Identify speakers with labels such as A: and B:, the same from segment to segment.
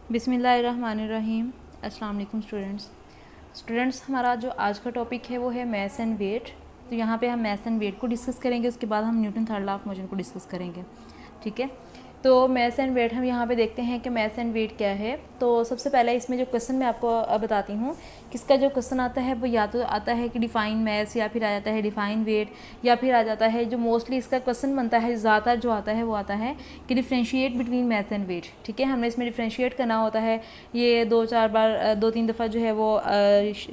A: बिस्मिल्लाहिर्रहमानिर्रहीम। अस्सलाम वालेकुम स्टूडेंट्स, हमारा जो आज का टॉपिक है वो है मैथ्स एंड वेट। तो यहाँ पे हम मैथ्स एंड वेट को डिस्कस करेंगे, उसके बाद हम Newton third law of motion को डिस्कस करेंगे। ठीक है, तो मैथ्स एंड वेट हम यहाँ पे देखते हैं कि मैथ्स एंड वेट क्या है। तो सबसे पहले इसमें जो क्वेश्चन मैं आपको बताती हूँ, किसका जो क्वेश्चन आता है वो या तो आता है कि डिफाइन मैथ्स, या फिर आ जाता है डिफाइन वेट, या फिर आ जाता है जो मोस्टली इसका क्वेश्चन बनता है ज़्यादातर जो आता है वो आता है कि differentiate between mass and weight. ठीक है, हमने इसमें डिफ्रेंशिएट करना होता है। ये 2-4 बार 2-3 दफ़ा जो है वो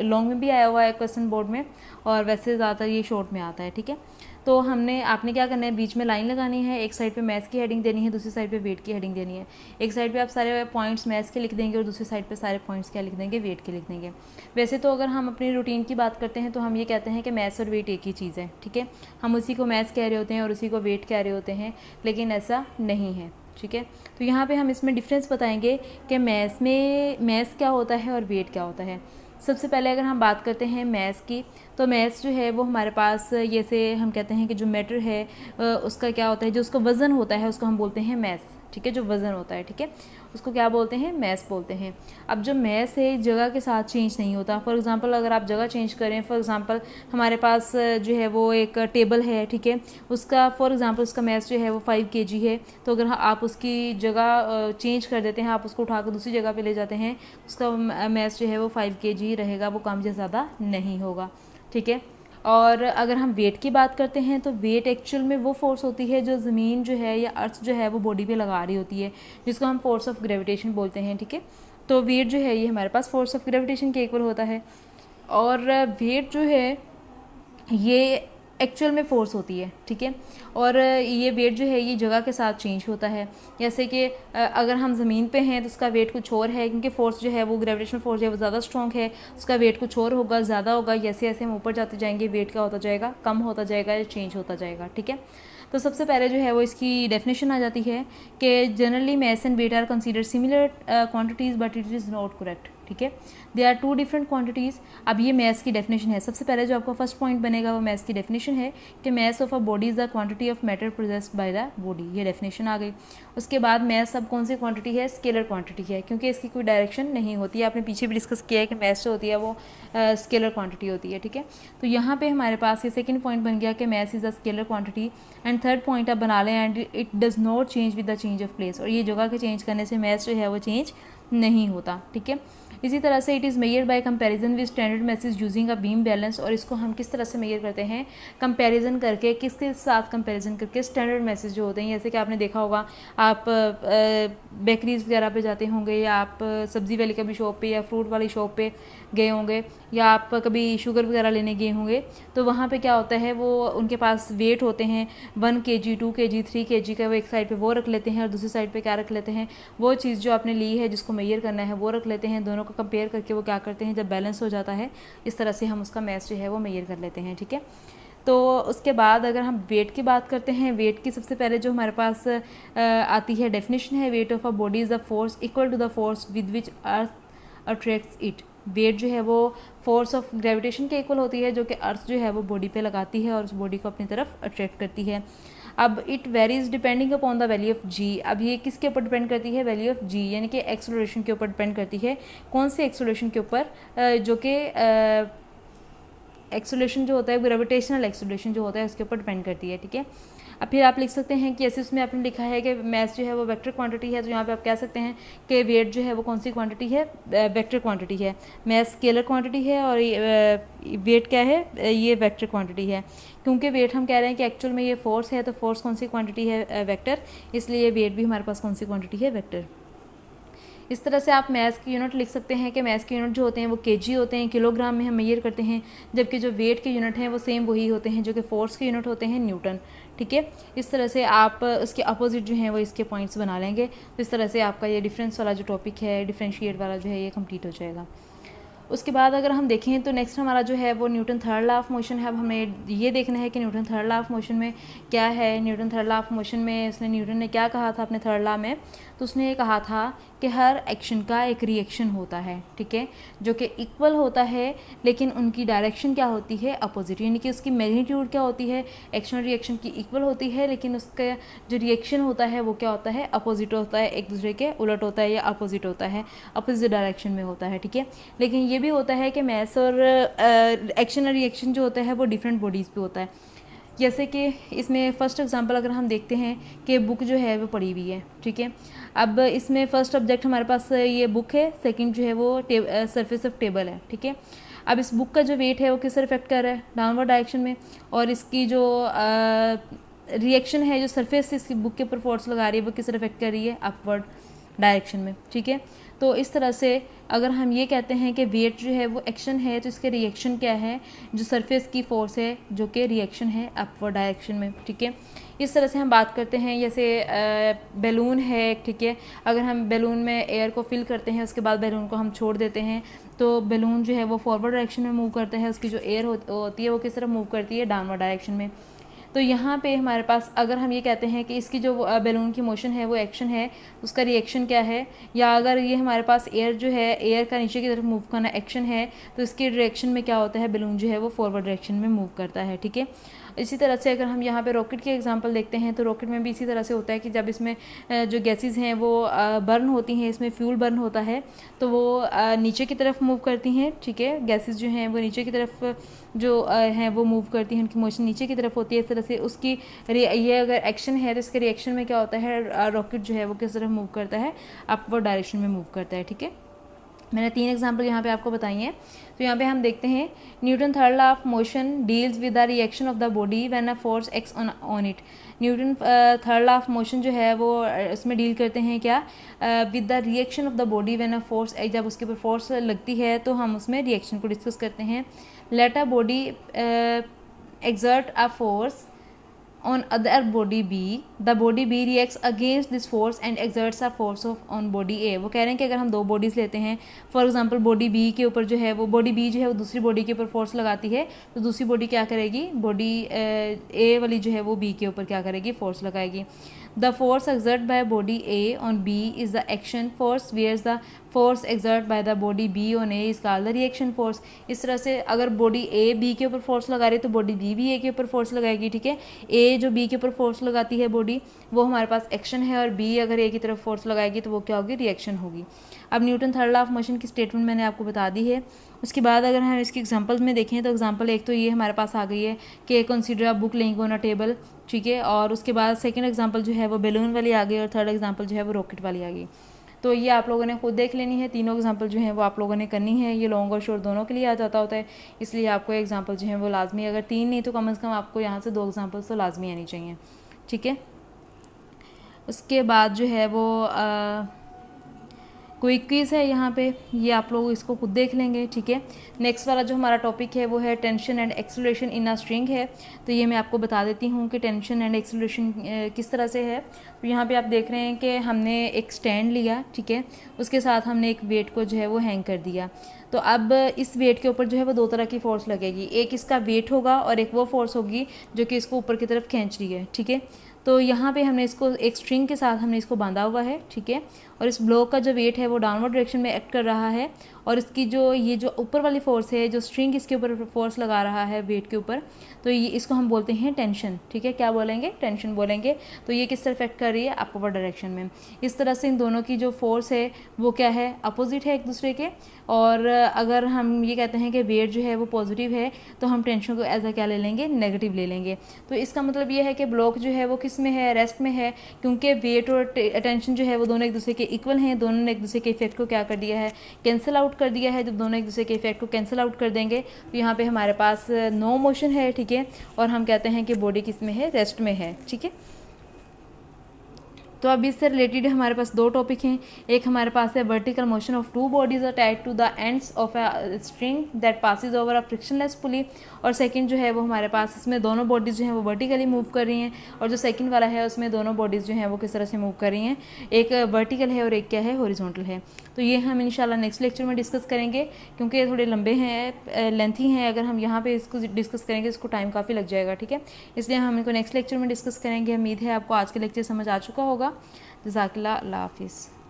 A: लॉन्ग में भी आया हुआ है क्वेश्चन बोर्ड में, और वैसे ज़्यादातर ये शॉर्ट में आता है। ठीक है, तो आपने क्या करना है, बीच में लाइन लगानी है, एक साइड पे मैथ्स की हेडिंग देनी है, दूसरी साइड पे वेट की हेडिंग देनी है। एक साइड पे आप सारे पॉइंट्स मैथ्स के लिख देंगे और दूसरी साइड पे सारे पॉइंट्स क्या लिख देंगे, वेट के लिख देंगे। वैसे तो अगर हम अपनी रूटीन की बात करते हैं तो हम ये कहते हैं कि मैथ्स और वेट एक ही चीज़ है। ठीक है, हम उसी को मैथ्स कह रहे होते हैं और उसी को वेट कह रहे होते हैं, लेकिन ऐसा नहीं है। ठीक है, तो यहाँ पे हम इसमें डिफरेंस बताएंगे कि मैथ्स में मैथ्स क्या होता है और वेट क्या होता है। सबसे पहले अगर हम बात करते हैं मैथ्स की, तो मैथ्स जो है वो हमारे पास जैसे हम कहते हैं कि जो मैटर है उसका क्या होता है, जो उसका वज़न होता है उसको हम बोलते हैं मैथ्स। ठीक है, जो वज़न होता है, ठीक है, उसको क्या बोलते हैं, मैथ्स बोलते हैं। अब जो मैथ्स है जगह के साथ चेंज नहीं होता। फॉर एग्जांपल अगर आप जगह चेंज करें, फॉर एग्जांपल हमारे पास जो है वो एक टेबल है, ठीक है, उसका फॉर एग्जांपल उसका मैथ्स जो है वो 5 kg है। तो अगर आप उसकी जगह चेंज कर देते हैं, आप उसको उठाकर दूसरी जगह पे ले जाते हैं, उसका मैथ्स जो है वो 5 kg रहेगा, वो कम या ज़्यादा नहीं होगा। ठीक है, और अगर हम वेट की बात करते हैं तो वेट एक्चुअल में वो फोर्स होती है जो ज़मीन जो है या अर्थ जो है वो बॉडी पे लगा रही होती है, जिसको हम फोर्स ऑफ ग्रेविटेशन बोलते हैं। ठीक है, तो वेट जो है ये हमारे पास फोर्स ऑफ ग्रेविटेशन के इक्वल होता है, और वेट जो है ये एक्चुअल में फोर्स होती है। ठीक है, और ये वेट जो है ये जगह के साथ चेंज होता है। जैसे कि अगर हम ज़मीन पे हैं तो उसका वेट कुछ और है, क्योंकि फोर्स जो है वो ग्रेविटेशनल फोर्स है वो ज़्यादा स्ट्रॉन्ग है, उसका वेट कुछ और होगा, ज़्यादा होगा। जैसे जैसे हम ऊपर जाते जाएंगे वेट क्या होता जाएगा, कम होता जाएगा या चेंज होता जाएगा। ठीक है, तो सबसे पहले जो है वो इसकी डेफिनेशन आ जाती है कि generally mass and weight are consider similar quantities but it is not correct. ठीक है, दे आर 2 डिफरेंट क्वांटिटीज़। अब ये मैथ्स की डेफिनेशन है। सबसे पहले जो आपका फर्स्ट पॉइंट बनेगा वो मैथ्स की डेफिनेशन है कि maths of a body is the quantity of matter processed by the body. ये डेफिनेशन आ गई। उसके बाद मैथ्स अब कौन सी क्वांटिटी है, स्केलर क्वांटिटी है, क्योंकि इसकी कोई डायरेक्शन नहीं होती है। आपने पीछे भी डिस्कस किया है कि मैथ्स जो होती है वो स्केलर क्वांटिटी होती है। ठीक है, तो यहाँ पे हमारे पास ये सेकंड पॉइंट बन गया कि maths is a scalar quantity. And third point आप बना लें, and it does not change with the change of place. और ये जगह के चेंज करने से मैथ्स जो है वो चेंज नहीं होता। ठीक है, इसी तरह से it is measure by comparison with standard message using a beam balance. और इसको हम किस तरह से मेजर करते हैं, कंपैरिजन करके, किसके साथ कंपैरिजन करके, स्टैंडर्ड मैसेज जो होते हैं। जैसे कि आपने देखा होगा, आप बेकरीज वगैरह पे जाते होंगे, या आप सब्ज़ी वाली कभी शॉप पे या फ्रूट वाली शॉप पे गए होंगे, या आप कभी शुगर वगैरह लेने गए होंगे, तो वहाँ पे क्या होता है, वो उनके पास वेट होते हैं 1 kg, 2 kg, 3 kg का। वो एक साइड पे वो रख लेते हैं और दूसरी साइड पे क्या रख लेते हैं, वो चीज़ जो आपने ली है जिसको मेजर करना है वो रख लेते हैं। दोनों को कंपेयर करके वो क्या करते हैं, जब बैलेंस हो जाता है इस तरह से हम उसका मैथ्स जो है वो मेजर कर लेते हैं। ठीक है, तो उसके बाद अगर हम वेट की बात करते हैं, वेट की सबसे पहले जो हमारे पास आती है डेफिनेशन है, weight of a body is the force equal to the force with which earth attracts it. Weight जो है वो फोर्स ऑफ ग्रेविटेशन के इक्वल होती है, जो कि अर्थ जो है वो बॉडी पे लगाती है और उस बॉडी को अपनी तरफ अट्रैक्ट करती है। अब it varies depending upon the value of G. अब ये किसके ऊपर डिपेंड करती है, वैल्यू ऑफ जी, यानी कि एक्सेलरेशन के ऊपर डिपेंड करती है। कौन से एक्सेलरेशन के ऊपर, जो कि एक्सेलरेशन जो होता है, ग्रेविटेशनल एक्सेलरेशन जो होता है उसके ऊपर डिपेंड करती है। ठीक है, अब फिर आप लिख सकते हैं कि ऐसे उसमें आपने लिखा है कि मैथ्स जो है वो वेक्टर क्वांटिटी है, तो यहाँ पे आप कह सकते हैं कि वेट जो है वो कौन सी क्वांटिटी है, वेक्टर क्वांटिटी है। मैथ्स स्केलर क्वांटिटी है और वेट क्या है, ये वेक्टर क्वांटिटी है। क्योंकि वेट हम कह रहे हैं कि एक्चुअल में ये फोर्स है, तो फोर्स कौन सी क्वांटिटी है, वेक्टर, इसलिए वेट भी हमारे पास कौन सी क्वांटिटी है, वेक्टर। इस तरह से आप मैथ्स की यूनिट लिख सकते हैं कि मैथ्स के यूनिट जो होते हैं वो केजी होते हैं, किलोग्राम में हम मेजर करते हैं, जबकि जो वेट के यूनिट हैं वो सेम वही होते हैं जो कि फोर्स के यूनिट होते हैं, न्यूटन। ठीक है, इस तरह से आप उसके अपोजिट जो हैं वो इसके पॉइंट्स बना लेंगे। तो इस तरह से आपका ये डिफरेंस वाला जो टॉपिक है, डिफ्रेंशिएट वाला जो है, ये कंप्लीट हो जाएगा। उसके बाद अगर हम देखें तो नेक्स्ट हमारा जो है वो Newton third law of motion है। अब हमें ये देखना है कि Newton third law of motion में क्या है। Newton third law of motion में न्यूटन ने क्या कहा था अपने थर्ड लॉ में, तो उसने ये कहा था कि हर एक्शन का एक रिएक्शन होता है, ठीक है, जो कि इक्वल होता है, लेकिन उनकी डायरेक्शन क्या होती है, अपोजिट, यानी कि उसकी मैग्नीट्यूड क्या होती है, एक्शन और रिएक्शन की इक्वल होती है, लेकिन उसका जो रिएक्शन होता है वो क्या होता है, अपोजिट होता है, एक दूसरे के उलट होता है या अपोजिट होता है, अपोजिट डायरेक्शन में होता है, ठीक है। लेकिन ये भी होता है कि मैस और एक्शन और रिएक्शन जो होता है वो डिफरेंट बॉडीज़ पे होता है। जैसे कि इसमें फ़र्स्ट एग्जांपल अगर हम देखते हैं कि बुक जो है वो पड़ी हुई है, ठीक है। अब इसमें फ़र्स्ट ऑब्जेक्ट हमारे पास ये बुक है, सेकंड जो है वो सरफेस ऑफ टेबल है, ठीक है। अब इस बुक का जो वेट है वो किस तरह इफेक्ट कर रहा है, डाउनवर्ड डायरेक्शन में, और इसकी जो रिएक्शन है, जो सरफेस इसकी बुक के ऊपर फोर्स लगा रही है, वो किस तरह इफेक्ट कर रही है, अपवर्ड डायरेक्शन में, ठीक है। तो इस तरह से अगर हम ये कहते हैं कि वेट जो है वो एक्शन है, तो इसके रिएक्शन क्या है, जो सरफेस की फोर्स है, जो कि रिएक्शन है अपवर्ड डायरेक्शन में, ठीक है। इस तरह से हम बात करते हैं, जैसे बैलून है, ठीक है। अगर हम बैलून में एयर को फिल करते हैं, उसके बाद बैलून को हम छोड़ देते हैं, तो बैलून जो है वो फॉरवर्ड डायरेक्शन में मूव करता है, उसकी जो एयर होती है वो किस तरह मूव करती है, डाउनवर्ड डायरेक्शन में। तो यहाँ पे हमारे पास अगर हम ये कहते हैं कि इसकी जो बैलून की मोशन है वो एक्शन है, उसका रिएक्शन क्या है, या अगर ये हमारे पास एयर जो है, एयर का नीचे की तरफ मूव करना एक्शन है, तो इसके डायरेक्शन में क्या होता है, बैलून जो है वो फॉरवर्ड डायरेक्शन में मूव करता है, ठीक है। इसी तरह से अगर हम यहाँ पे रॉकेट के एग्जांपल देखते हैं, तो रॉकेट में भी इसी तरह से होता है कि जब इसमें जो गैसेस हैं वो बर्न होती हैं, इसमें फ्यूल बर्न होता है, तो वो नीचे की तरफ मूव करती हैं, ठीक है। गैसेस जो हैं वो नीचे की तरफ जो हैं वो मूव करती हैं, उनकी मोशन नीचे की तरफ होती है। इस तरह से उसकी ये अगर एक्शन है तो इसके रिएक्शन में क्या होता है, रॉकेट जो है वो किस तरफ मूव करता है, अपवर्ड डायरेक्शन में मूव करता है, ठीक है। मैंने 3 एग्जांपल यहाँ पे आपको बताई हैं। तो यहाँ पे हम देखते हैं, Newton third law of motion deals with the reaction of the body when a force x on it. Newton third law of motion जो है वो इसमें डील करते हैं क्या, with the reaction of the body when a force, जब उसके ऊपर फोर्स लगती है तो हम उसमें रिएक्शन को डिस्कस करते हैं। Let a body exert a force on other body B, the body B reacts against this force and exerts a force on body A। वो कह रहे हैं कि अगर हम 2 बॉडीज़ लेते हैं, फॉर एग्जांपल बॉडी B के ऊपर जो है वो बॉडी B जो है वो दूसरी बॉडी के ऊपर फोर्स लगाती है, तो दूसरी बॉडी क्या करेगी, बॉडी A वाली जो है वो B के ऊपर क्या करेगी, फोर्स लगाएगी। The force exerted by body A on B is the action force, whereas the force exerted by the body B on A is called the reaction force। इस तरह से अगर बॉडी A B के ऊपर force लगा रही है तो बॉडी B भी A के ऊपर फोर्स लगाएगी, ठीक है। A जो B के ऊपर फोर्स लगाती है बॉडी, वो हमारे पास एक्शन है, और B अगर A की तरफ फोर्स लगाएगी तो वो क्या होगी, रिएक्शन होगी। अब Newton third law of motion की स्टेटमेंट मैंने आपको बता दी है। उसके बाद अगर हम इसके एग्जांपल्स में देखें तो एग्जांपल एक तो ये हमारे पास आ गई है कि consider a book laying on a table, ठीक है। और उसके बाद सेकंड एग्जांपल जो है वो बैलून वाली आ गई, और थर्ड एग्जांपल जो है वो रॉकेट वाली आ गई। तो ये आप लोगों ने खुद देख लेनी है, तीनों एग्जांपल जो हैं वो आप लोगों ने करनी है। ये लॉन्ग और शॉर्ट दोनों के लिए आ जाता होता है, इसलिए आपको एग्जांपल जो है वो लाजमी, अगर 3 नहीं तो कम से कम आपको यहाँ से 2 एग्जांपल्स तो लाजमी आनी चाहिए, ठीक है। उसके बाद जो है वो कोई क्विज़ है यहाँ पे, ये आप लोग इसको खुद देख लेंगे, ठीक है। नेक्स्ट वाला जो हमारा टॉपिक है वो है tension and acceleration in a string है। तो ये मैं आपको बता देती हूँ कि टेंशन एंड एक्सेलरेशन किस तरह से है। तो यहाँ पे आप देख रहे हैं कि हमने एक स्टैंड लिया, ठीक है, उसके साथ हमने एक वेट को जो है वो हैंग कर दिया। तो अब इस वेट के ऊपर जो है वो 2 तरह की फ़ोर्स लगेगी, एक इसका वेट होगा और एक वो फोर्स होगी जो कि इसको ऊपर की तरफ खींच रही है, ठीक है। तो यहाँ पे हमने इसको एक स्ट्रिंग के साथ हमने इसको बांधा हुआ है, ठीक है। और इस ब्लॉक का जो वेट है वो डाउनवर्ड डायरेक्शन में एक्ट कर रहा है, और इसकी जो ये जो ऊपर वाली फोर्स है, जो स्ट्रिंग इसके ऊपर फोर्स लगा रहा है वेट के ऊपर, तो ये इसको हम बोलते हैं टेंशन, ठीक है। क्या बोलेंगे, टेंशन बोलेंगे। तो ये किस तरह इफेक्ट कर रही है, अपवर्ड डायरेक्शन में। इस तरह से इन दोनों की जो फोर्स है वो क्या है, अपोजिट है एक दूसरे के। और अगर हम ये कहते हैं कि वेट जो है वो पॉजिटिव है, तो हम टेंशन को एज अ क्या ले लेंगे, नेगेटिव ले लेंगे। तो इसका मतलब ये है कि ब्लॉक जो है वो किस में है, रेस्ट में है, क्योंकि वेट और टेंशन जो है वो दोनों एक दूसरे के इक्वल हैं। दोनों ने एक दूसरे के इफेक्ट को क्या कर दिया है, कैंसिल आउट कर दिया है। जब दोनों एक दूसरे के इफेक्ट को कैंसिल आउट कर देंगे तो यहाँ पे हमारे पास नो मोशन है, ठीक है। और हम कहते हैं कि बॉडी किस में है, रेस्ट में है, ठीक है। तो अब इससे रिलेटेड हमारे पास दो टॉपिक हैं। एक हमारे पास है vertical motion of two bodies are tied to the ends of a string that passes over a frictionless pulley, और सेकंड जो है वो हमारे पास इसमें दोनों बॉडीज़ जो हैं वो वर्टिकली मूव कर रही हैं, और जो सेकंड वाला है उसमें दोनों बॉडीज़ जो हैं वो किस तरह से मूव कर रही हैं, एक वर्टिकल है और एक क्या है, हॉरिजॉन्टल है। तो ये हम इंशाल्लाह नेक्स्ट लेक्चर में डिस्कस करेंगे, क्योंकि ये थोड़े लंबे हैं, लेंथी हैं। अगर हम यहाँ पे इसको डिस्कस करेंगे इसको टाइम काफ़ी लग जाएगा, ठीक है, इसलिए हम इनको नेक्स्ट लेक्चर में डिस्कस करेंगे। उम्मीद है आपको आज के लेक्चर समझ आ चुका होगा। जज़ाकल्लाह, अल्लाह हाफिज़।